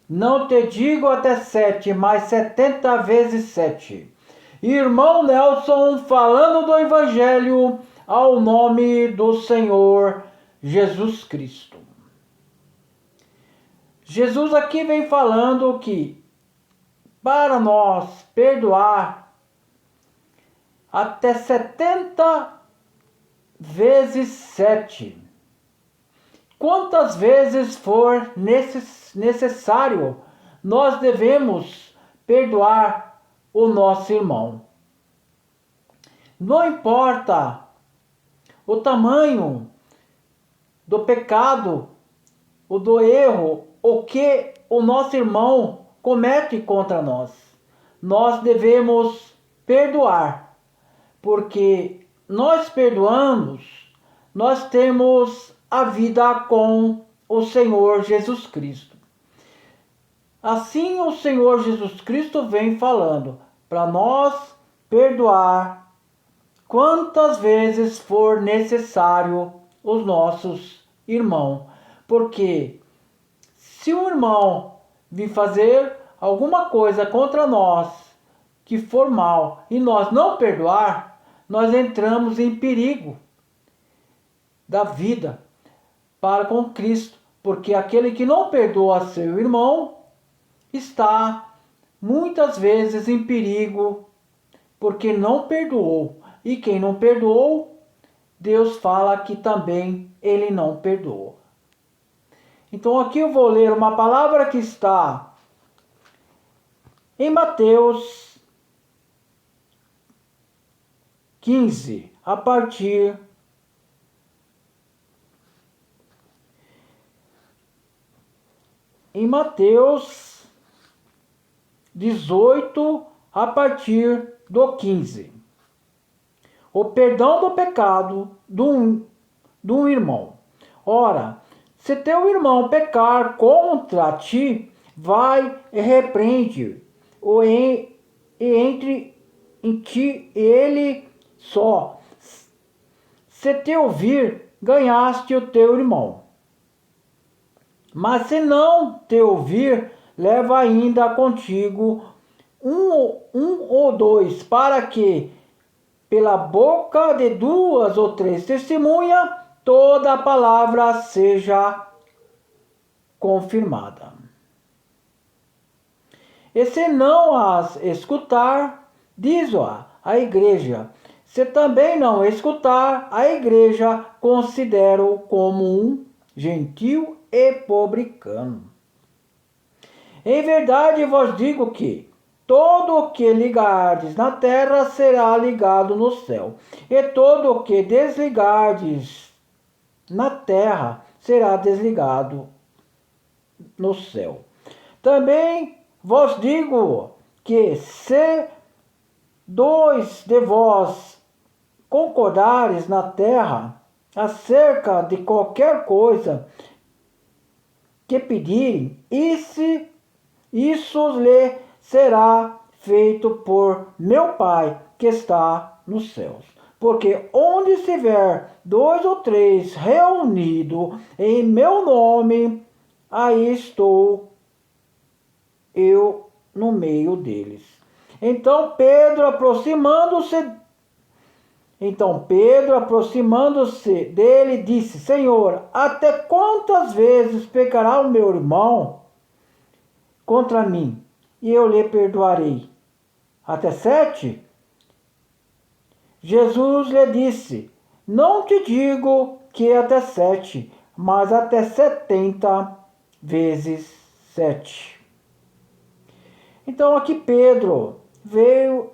Não te digo até 7, mas 70 vezes 7. Irmão Nelson falando do Evangelho ao nome do Senhor Jesus Cristo. Jesus aqui vem falando que para nós perdoar até 70 vezes 7. Quantas vezes for necessário, nós devemos perdoar o nosso irmão. Não importa o tamanho do pecado, ou do erro, o que o nosso irmão comete contra nós. Nós devemos perdoar, porque nós perdoamos, nós temos a vida com o Senhor Jesus Cristo. Assim o Senhor Jesus Cristo vem falando para nós perdoar quantas vezes for necessário os nossos irmãos. Porque se o irmão vir fazer alguma coisa contra nós que for mal e nós não perdoar, nós entramos em perigo da vida para com Cristo, porque aquele que não perdoa seu irmão está muitas vezes em perigo, porque não perdoou. E quem não perdoou, Deus fala que também ele não perdoou. Então aqui eu vou ler uma palavra que está em Mateus 15, a partir em Mateus 18, a partir do 15. O perdão do pecado do irmão. Ora, se teu irmão pecar contra ti, vai e repreende-o e entre em ti ele só. Se te ouvir, ganhaste o teu irmão. Mas se não te ouvir, leva ainda contigo um ou dois, para que pela boca de 2 ou 3 testemunhas toda a palavra seja confirmada. E se não as escutar, diz-o à igreja. Se também não escutar, a igreja considera-o como um gentil e publicano. Em verdade vos digo que todo o que ligardes na terra será ligado no céu, e todo o que desligardes na terra será desligado no céu. Também vos digo que se 2 de vós concordares na terra acerca de qualquer coisa que pedirem, isso lhe será feito por meu Pai que está nos céus. Porque onde estiver 2 ou 3 reunidos em meu nome, aí estou eu no meio deles. Então Pedro, aproximando-se dele, disse: Senhor, até quantas vezes pecará o meu irmão contra mim, e eu lhe perdoarei? Até 7? Jesus lhe disse: Não te digo que até 7, mas até 70 vezes 7. Então aqui Pedro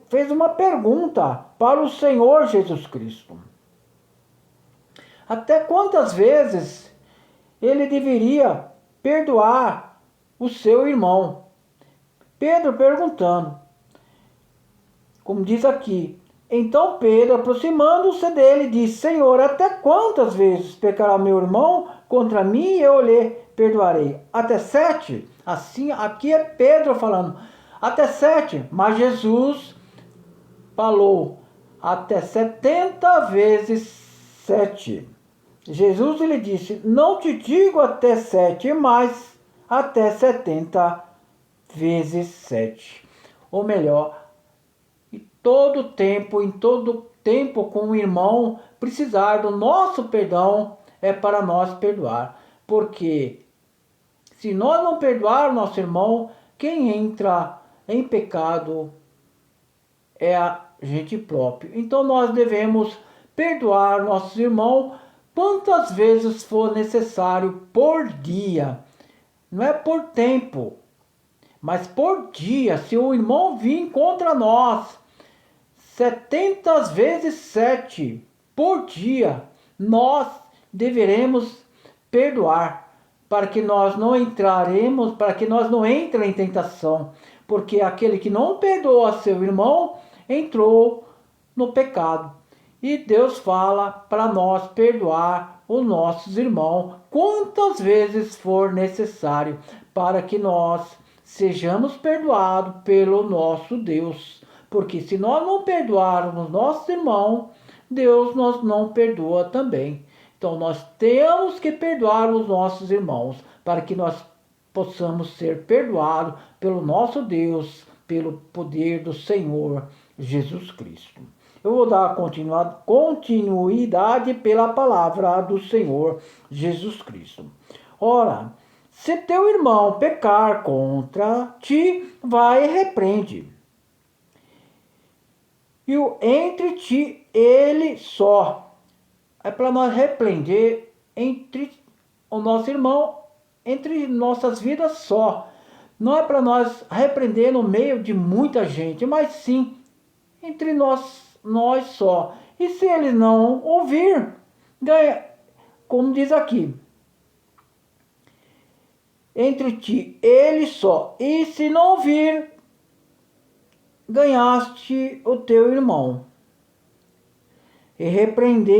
fez uma pergunta para o Senhor Jesus Cristo. Até quantas vezes ele deveria perdoar o seu irmão? Pedro perguntando, como diz aqui. Então Pedro, aproximando-se dele, disse: Senhor, até quantas vezes pecará meu irmão contra mim e eu lhe perdoarei? Até 7? Assim, aqui é Pedro falando, até 7. Mas Jesus falou, até 70 vezes 7. Jesus lhe disse: Não te digo até 7, mas até 70 vezes 7. Ou melhor, em todo tempo com o irmão precisar do nosso perdão, é para nós perdoar. Porque se nós não perdoar o nosso irmão, quem entra em pecado é a gente próprio. Então nós devemos perdoar nossos irmãos quantas vezes for necessário por dia. Não é por tempo, mas por dia. Se o irmão vir contra nós 70 vezes 7 por dia, nós deveremos perdoar, para que nós não entraremos, para que nós não entremos em tentação, porque aquele que não perdoa seu irmão entrou no pecado. E Deus fala para nós perdoar os nossos irmãos quantas vezes for necessário, para que nós sejamos perdoados pelo nosso Deus. Porque se nós não perdoarmos nossos irmãos, Deus nos não perdoa também. Então nós temos que perdoar os nossos irmãos, para que nós possamos ser perdoados pelo nosso Deus, pelo poder do Senhor Jesus Cristo. Eu vou dar continuidade pela palavra do Senhor Jesus Cristo. Ora, se teu irmão pecar contra ti, vai e repreende. E entre ti ele só. É para nós repreender entre o nosso irmão, entre nossas vidas só. Não é para nós repreender no meio de muita gente, mas sim entre nós só. E se ele não ouvir, como diz aqui, entre ti ele só. E se não ouvir, ganhaste o teu irmão. E repreende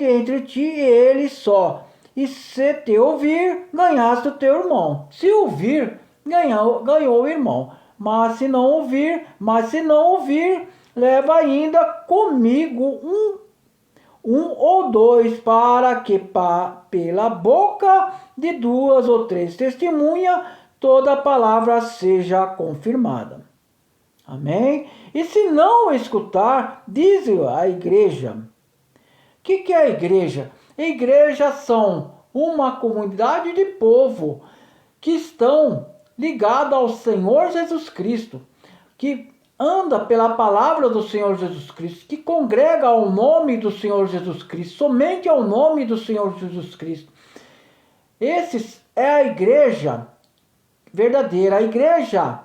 entre ti e ele só. E se te ouvir, ganhaste o teu irmão. Se ouvir, ganhou o irmão. Mas se não ouvir, leva ainda comigo um ou dois, para que pela boca de 2 ou 3 testemunhas toda a palavra seja confirmada. Amém? E se não escutar, diz a igreja. O que é a igreja? A igreja são uma comunidade de povo que estão ligados ao Senhor Jesus Cristo, que anda pela palavra do Senhor Jesus Cristo, que congrega ao nome do Senhor Jesus Cristo, somente ao nome do Senhor Jesus Cristo. Esse é a igreja verdadeira. A igreja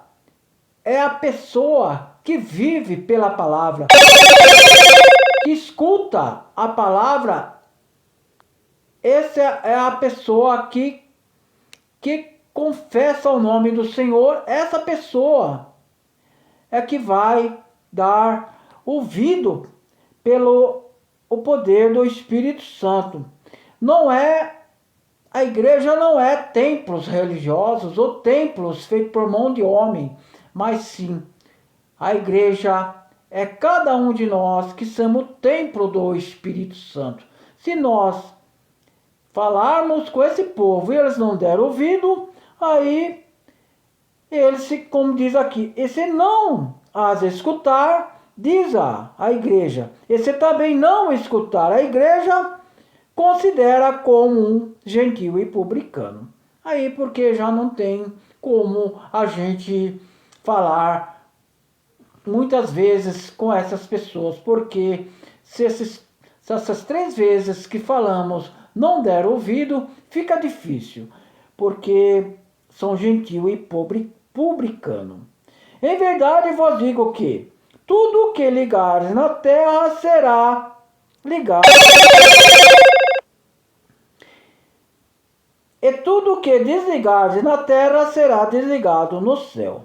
é a pessoa que vive pela palavra, que escuta a palavra. Essa é a pessoa que confessa o nome do Senhor. Essa pessoa é que vai dar ouvido pelo o poder do Espírito Santo. A igreja não é templos religiosos ou templos feitos por mão de homem, mas sim, a igreja é cada um de nós que somos o templo do Espírito Santo. Se nós falarmos com esse povo e eles não deram ouvido, aí eles, como diz aqui, e se não as escutar, diz a igreja, e se também não escutar a igreja, considera como um gentil e publicano. Aí porque já não tem como a gente falar muitas vezes com essas pessoas, porque se essas 3 vezes que falamos não der ouvido, fica difícil, porque são gentil e publicano. Em verdade vos digo que tudo que ligares na terra será ligado, e tudo que desligares na terra será desligado no céu.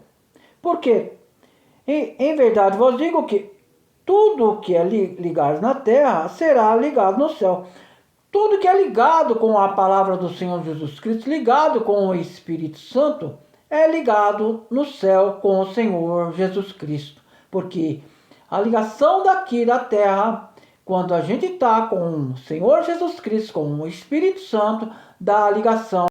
Porque, em verdade vos digo que tudo que é ligado na terra será ligado no céu. Tudo que é ligado com a palavra do Senhor Jesus Cristo, ligado com o Espírito Santo, é ligado no céu com o Senhor Jesus Cristo. Porque a ligação daqui da terra, quando a gente está com o Senhor Jesus Cristo, com o Espírito Santo, dá a ligação